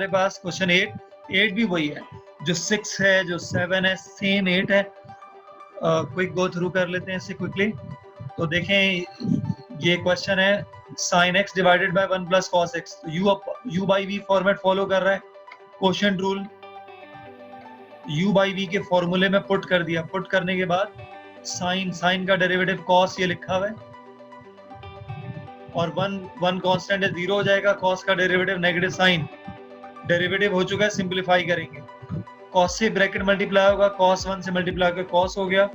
हमारे पास क्वेश्चन 8 भी वही है, जो 6 है, जो 7 है, सेम 8 है। क्विक गो थ्रू कर लेते हैं इसे क्विकली। तो देखें ये क्वेश्चन है sin x divided by 1 plus cos x। तो u by v format follow कर रहा है, quotient rule u by v के फॉर्मूले में पुट कर दिया। पुट करने के बाद साइन का डेरिवेटिव cos ये लिखा हुआ है, और वन कांस्टेंट है, 0 हो जाएगा। cos का डेरिवेटिव नेगेटिव साइन, डेरिवेटिव हो चुका है, सिंपलीफाई करेंगे। cos से ब्रैकेट मल्टीप्लाई होगा, cos 1 से मल्टीप्लाई होकर cos हो गया,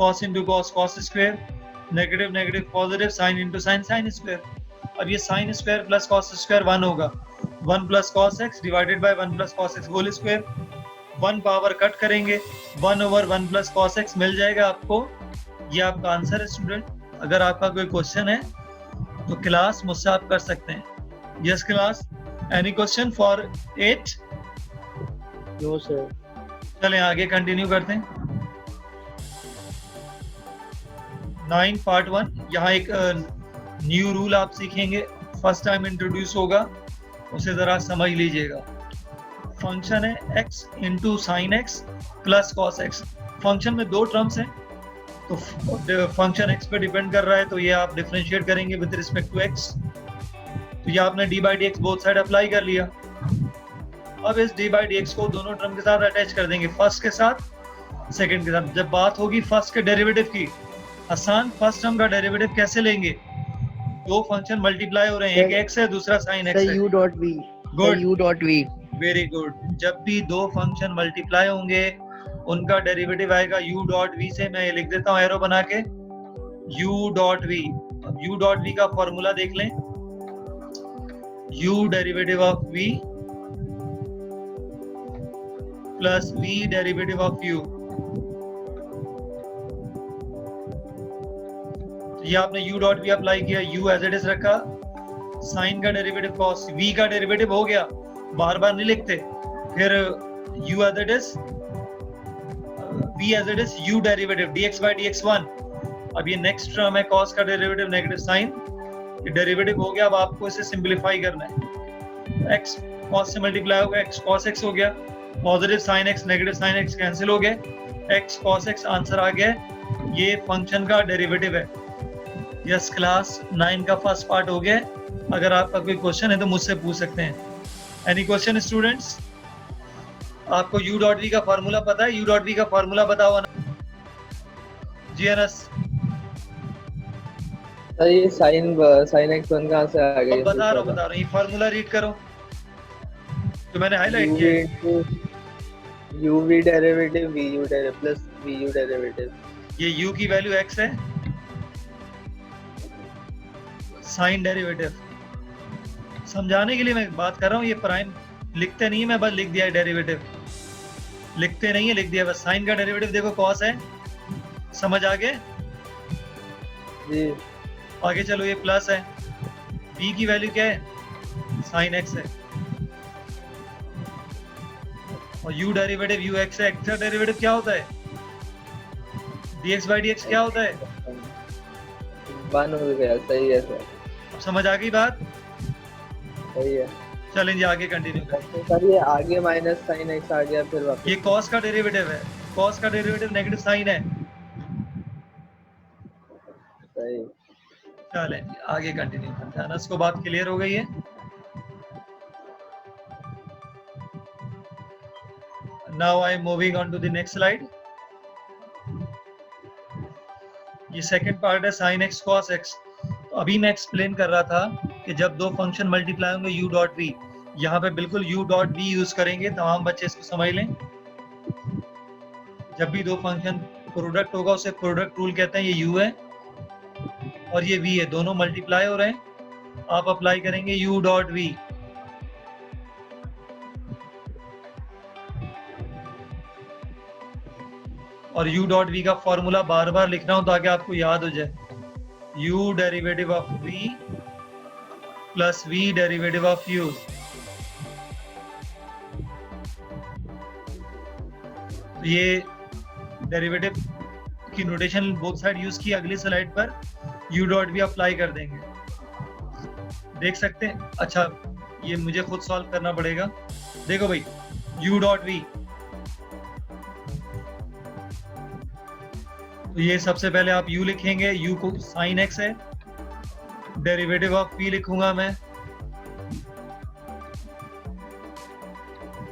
cos into cos cos square, negative negative positive, sine into sine sine square. अब ये sine square plus cos square 1 होगा, 1 plus cos x divided by 1 plus cos x whole square. 1 power cut करेंगे, 1 over 1 plus cos x मिल जाएगा आपको। ये आपका answer है स्टूडेंट। अगर आपका कोई क्वेश्चन है तो क्लास मुझसे आप कर सकते हैं। Yes class, any question for 8? No sir. चलें आगे कंटिन्यू करते हैं। 9 पार्ट 1। यहाँ एक न्यू रूल आप सीखेंगे, फर्स्ट टाइम इंट्रोड्यूस होगा, उसे जरा समझ लीजिएगा। फंक्शन है x into sine x plus cos x. Function में दो टर्म्स हैं, तो फंक्शन x पे डिपेंड कर रहा है, तो ये आप डिफरेंशिएट करेंगे विद रिस्पेक्ट टू x। तो ये आपने D by d x both side apply कर लिया। अब इस डी बाई डी एक्स को दोनों टर्म के साथ अटैच कर देंगे, फर्स्ट के साथ सेकंड के साथ। जब बात होगी फर्स्ट के डेरिवेटिव की, आसान, फर्स्ट टर्म का डेरिवेटिव कैसे लेंगे? दो फंक्शन मल्टीप्लाई हो रहे हैं, एक x है दूसरा sin x है। u dot v। Good, u dot v। Very good. जब भी दो फंक्शन मल्टीप्लाई होंगे उनका डेरिवेटिव आएगा u डॉट v से। मैं ये लिख देता हूँ एरो बना के, u डॉट v। अब u डॉट v का फॉर्मूला देख लें, u derivative of v plus v derivative of u। ये आपने u डॉट v अप्लाई किया, u एज इट इज रखा, साइन का डेरिवेटिव cos, v का डेरिवेटिव हो गया, बार बार नहीं लिखते। फिर u as it is, v as it is u derivative dx by dx1। अब ये नेक्स्ट टर्म है cos का डेरिवेटिव नेगेटिव साइन, ये डेरिवेटिव हो गया। अब आपको इसे सिंपलीफाई करना है, x cos से मल्टीप्लाई होगा, x cos x हो गया, positive sine x negative sine x cancel हो गए, x cos x आंसर आ गया। ये फंक्शन का डेरिवेटिव है। यस क्लास, 9 का फर्स्ट पार्ट हो गया। अगर आपका कोई क्वेश्चन है तो मुझसे पूछ सकते हैं। Any question students? आपको u डॉट v का फॉर्मूला पता है? u डॉट v का फॉर्मूला पता हुआ ना? जी एनएस सर ये साइन x1 कहाँ से आ गया? बता रहा हूँ, ये फॉर्मूला रीड करो तो मैंने हाईलाइट किया। uv derivative vu derivative plus vu derivative. ये u की वैल्यू x है, साइन डेरिवेटिव। समझाने के लिए मैं बात कर रहा हूँ, ये प्राइम लिखते नहीं है, मैं बस लिख दिया है डेरिवेटिव, लिखते नहीं है, लिख दिया बस। साइन का डेरिवेटिव देखो cos है, समझ आ गए जी। आगे चलो, ये प्लस है, v की वैल्यू क्या है? साइन x है, और u डेरिवेटिव ux है। x का डेरिवेटिव क्या होता है? dx by dx क्या होता है? 1 हो गया। सही है सर, अब समझ आ गई बात? सही है। चलेंगे आगे कंटिन्यू करें। सर ये आगे माइनस साइन x आ गया, फिर वापस ये cos का डेरिवेटिव है, cos का डेरिवेटिव नेगेटिव साइन है। सही। चलें आगे कंटिन्यू करते हैं। अनस को बात क्लियर हो गई है? Now I am moving on to the next slide. ये सेकंड पार्ट है sin x cos x। तो अभी मैं एक्सप्लेन कर रहा था कि जब दो फंक्शन मल्टीप्लाई होंगे u डॉट v, यहाँ पे बिल्कुल u डॉट v यूज करेंगे, तमाम बच्चे इसको समझ लें। जब भी दो फंक्शन प्रोडक्ट होगा उसे प्रोडक्ट रूल कहते हैं। ये u है और ये v है, दोनों मल्टीप्लाई हो रहे हैं, आप अप्लाई करेंगे u डॉट v। और u डॉट v का फॉर्मूला बार बार लिख रहा हूं ताकि आपको याद हो जाए, u derivative of v plus v derivative of u। तो ये डेरिवेटिव की नोटेशन बोथ साइड यूज की, अगली स्लाइड पर u डॉट v अप्लाई कर देंगे, देख सकते हैं। अच्छा, ये मुझे खुद सॉल्व करना पड़ेगा। देखो भाई u डॉट v, तो ये सबसे पहले आप u लिखेंगे, u को साइन x है, डेरिवेटिव ऑफ v लिखूंगा मैं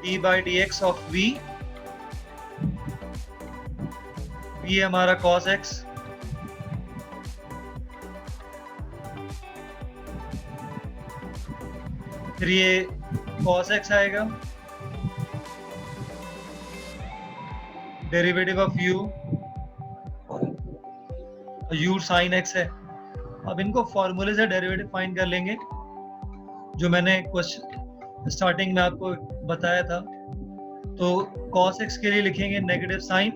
d by dx of v, v है हमारा cos x, फिर ये cos x आएगा, derivative of u, u sin x है। अब इनको फॉर्मूले से डेरिवेटिव फाइंड कर लेंगे, जो मैंने क्वेश्चन स्टार्टिंग में आपको बताया था। तो cos x के लिए लिखेंगे नेगेटिव साइन,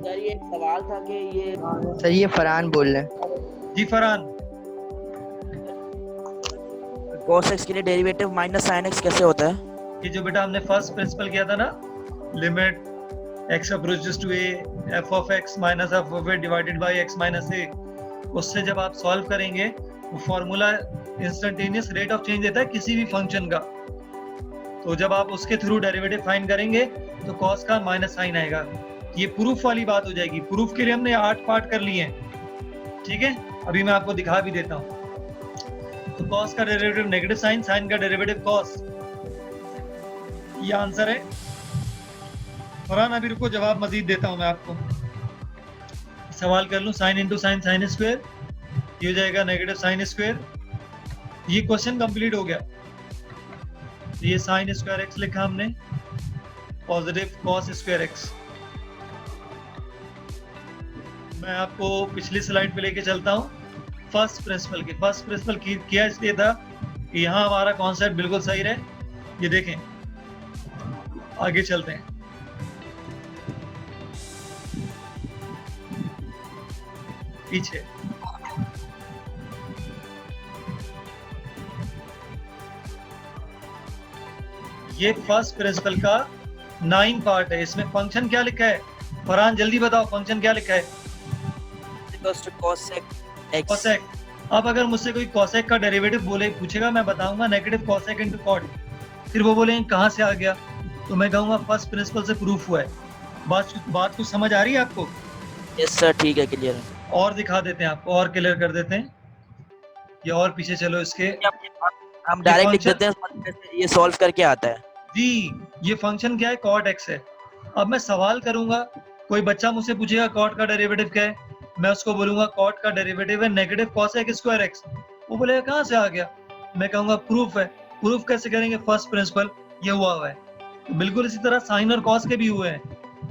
सर ये एक सवाल था कि ये सर ये फरहान बोल रहे हैं। जी फरहान, cos x के लिए डेरिवेटिव माइनस sin x कैसे होता है? ये जो बेटा हमने फर्स्ट प्रिंसिपल किया था ना, limit x approaches to a f of x minus f of a divided by x minus a, उससे जब आप सॉल्व करेंगे वो formula instantaneous rate of change देता है किसी भी फंक्शन का। तो जब आप उसके थ्रू डेरिवेटिव फाइंड करेंगे तो cos का माइनस साइन आएगा। ये प्रूफ वाली बात हो जाएगी। प्रूफ के लिए हमने 8 पार्ट कर लिए हैं, ठीक है, अभी मैं आपको दिखा भी देता हूँ। तो cos का डेरिवेटिव नेगेटिव साइन, साइन का डेरिवेटिव cos, ये आंसर है। फरहान अभी रुको, जवाब मजीद देता हूं मैं आपको। सवाल कर लूं, sign into sine sine square, ये हो जाएगा नेगेटिव साइन स्क्वायर। ये क्वेश्चन कंप्लीट हो गया। तो ये साइन स्क्वायर एक्स लिखा हमने, पॉजिटिव कॉस स्क्वायर एक्स। मैं आपको पिछली स्लाइड पे लेके चलता हूं फर्स्ट प्रिंसिपल की। फर्स्ट प्रिंसिपल किया इसलिए था कि यहाँ हमारा कॉन्सेप्ट बिल्कुल सही रहे। ये देखें, आगे चलते हैं। पीछे ये फर्स्ट प्रिंसिपल का 9 पार्ट है। इसमें फंक्शन क्या लिखा है फरहान, जल्दी बताओ, फंक्शन क्या लिखा है? cosec x। cosec। अब अगर मुझसे कोई cosec का डेरिवेटिव बोले पूछेगा, मैं बताऊंगा नेगेटिव cosec इनटू cot। फिर वो बोलेंगे कहां से आ गया, तो मैं कहूंगा फर्स्ट प्रिंसिपल से प्रूफ हुआ है। बात कुछ समझ आ रही है आपको? यस सर, ठीक है, क्लियर है। और दिखा देते हैं आपको, और क्लियर कर देते हैं। ये और पीछे चलो इसके। हम डायरेक्ट लिख देते हैं, ये सॉल्व करके आता है जी। ये फंक्शन क्या है? cot x है। अब मैं सवाल करूंगा, कोई बच्चा मुझसे पूछेगा cot का डेरिवेटिव क्या है, मैं उसको बोलूंगा cot का डेरिवेटिव है नेगेटिव cosec स्क्वायर x। वो बोलेगा कहां से आ गया, मैं कहूंगा प्रूफ है। प्रूफ कैसे करेंगे? फर्स्ट प्रिंसिपल, ये हुआ है। तो बिल्कुल इसी तरह साइन और कॉस के भी हुए हैं।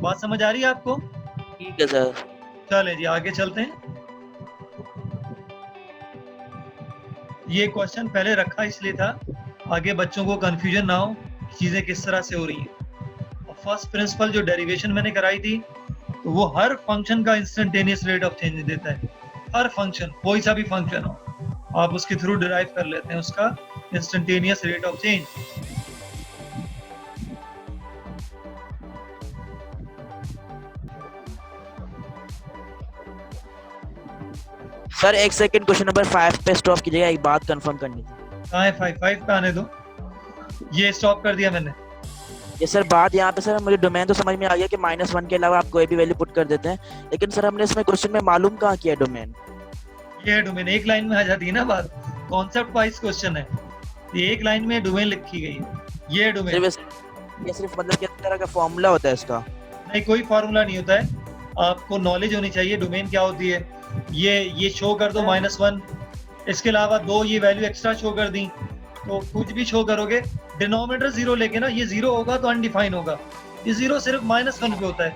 बात समझ आ रही है आपको? ठीक है सर। चले जी आगे चलते हैं। ये क्वेश्चन पहले रखा इसलिए था आगे बच्चों को कंफ्यूजन ना हो चीजें किस तरह से हो रही हैं। फर्स्ट प्रिंसिपल जो डेरिवेशन मैंने कराई थी, तो वो हर फंक्शन का इंस्टेंटेनियस रेट ऑफ चेंज देता है। हर फंक्शन, कोई सा भी फंक्शन हो, आप उसके थ्रू डिराइव कर लेते हैं उसका instantaneous rate of change. Sir एक सेकंड, क्वेश्चन नंबर 5 पे स्टॉप कीजिएगा, एक बात कंफर्म करनी थी। कहाँ है 5 पे आने दो। ये स्टॉप कर दिया मैंने। ये सर बात यहाँ पे, सर मुझे डोमेन तो समझ में आ गया कि -1 के अलावा आप कोई भी वैल्यू पुट कर देते हैं, लेकिन सर हमने इसमें क्वेश्चन में मालूम कहाँ किया डोमेन? ये है डोमेन, एक लाइन में आ जाती है ना बात। कॉन्सेप्ट वाइज क्वेश्चन है, ये एक लाइन में डोमेन लिखी गई है। ये है डोमेन। ये सिर्फ मतलब किस तरह का फॉर्मूला होता है इसका? नहीं, कोई फॉर्मूला नहीं होता है, आपको नॉलेज होनी चाहिए डोमेन क्या होती है। ये शो कर दो -1, इसके अलावा 2 ये वैल्यू एक्स्ट्रा शो कर दी, तो कुछ भी शो करोगे डिनोमिनेटर 0 लेके ना, ये 0 होगा तो अनडिफाइन होगा। ये 0 सिर्फ -1 पे होता है,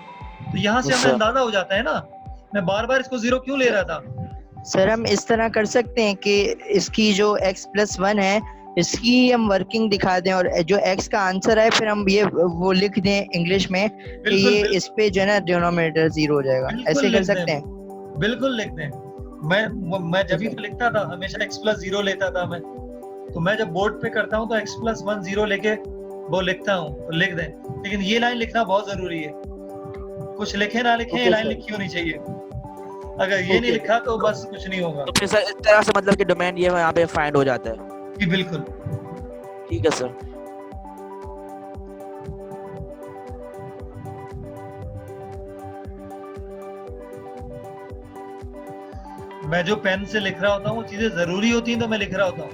तो यहाँ से हमें अंदाजा हो जाता है ना। मैं बार बार इसको 0 क्यों ले रहा था? सर हम इस तरह कर सकते हैं कि इसकी जो x+1 है इसकी हम वर्किंग दिखा दें, और जो x का आंसर है फिर हम ये वो लिख दें इंग्लिश में कि ये इस पे जो है ना डिनोमिनेटर 0 हो जाएगा। ऐसे कर सकते हैं? बिल्कुल लिखते हैं। मैं जब भी लिखता था हमेशा x+0 लेता था मैं, तो मैं जब बोर्ड पे करता हूँ तो x+1 0 लेके वो लिखता हूँ, तो लिख दें। लेकिन ये लाइन लिखना बहुत जरूरी है, कुछ लिखे ना लिखे, ये लाइन लिखी होनी चाहिए। अगर ये नहीं Okay. लिखा तो बस कुछ नहीं होगा। तो फिर सर इस तरह से मतलब कि डोमेन ये यहाँ पे फाइंड हो जाता है। जी बिल्कुल। ठीक है सर। मैं जो पेन से लिख रहा होता हूँ वो चीजें जरूरी होती हैं तो मैं लिख रहा होता हूँ।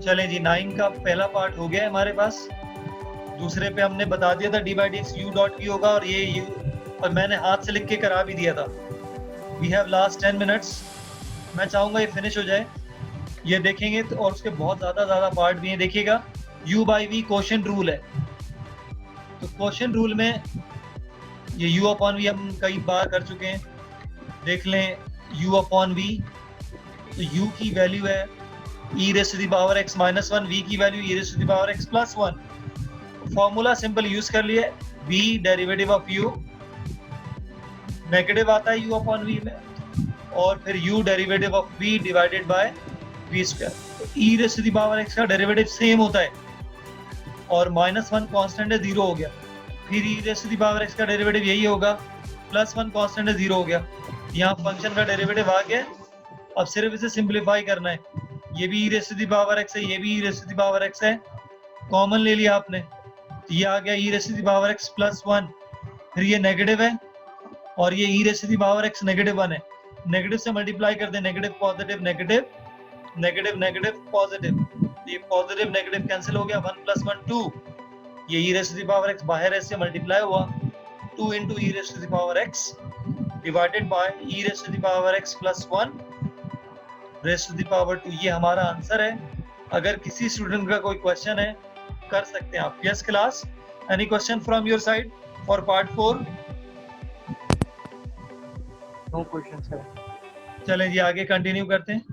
चलें जी, 9 का पहला पार्ट हो गया है हमारे पास। दूसरे पे हमने बता दिया था d by d x u dot v होगा, और ये यू, और मैंने हाथ से लिख के करा भी दिया था। We have last 10 minutes. मैं चाहूंगा ये फिनिश हो जाए, ये देखेंगे तो, और उसके बहुत ज्यादा पार्ट भी हैं। देखिएगा, u by v quotient rule है। तो क्वोशिएंट रूल में ये u अपॉन वी हम कई बार कर चुके हैं। देख लें, u अपॉन वी, तो u की वैल्यू है e raise to the power x minus 1, v की वैल्यू e raise to the power x plus 1। Formula simple use कर लिए, v derivative of u, negative आता है u अपॉन v में, और फिर u derivative of v divided by v square. तो e raise to the power x का derivative same होता है, और माइनस 1 कांस्टेंट है, 0 हो गया। फिर e raise to the power x का डेरिवेटिव यही होगा, प्लस 1 कांस्टेंट है, 0 हो गया। यहाँ फंक्शन का डेरिवेटिव आ गया। अब सिर्फ इसे सिंपलीफाई करना है। ये भी e raise to the power x है, ये भी e raise to the power x है, कॉमन ले लिया आपने, तो ये आ गया e raise to the power x plus 1। फिर ये नेगेटिव है, और ये e raise to the power x negative 1 है। नेगेटिव से मल्टीप्लाई कर दे, negative positive negative, negative negative positive, ये पॉजिटिव नेगेटिव कैंसिल हो गया, 1 प्लस 1 2। ये e raise to the power x बाहर ऐसे मल्टीप्लाई हुआ, 2 into e raise to the power x divided by e raise to the power x plus 1 raise to the power 2। ये हमारा answer है। अगर किसी स्टूडेंट का कोई क्वेश्चन है कर सकते हैं आप। Yes class, any question from your side for part 4? No question sir. चलें जी, आगे कंटिन्यू करते हैं।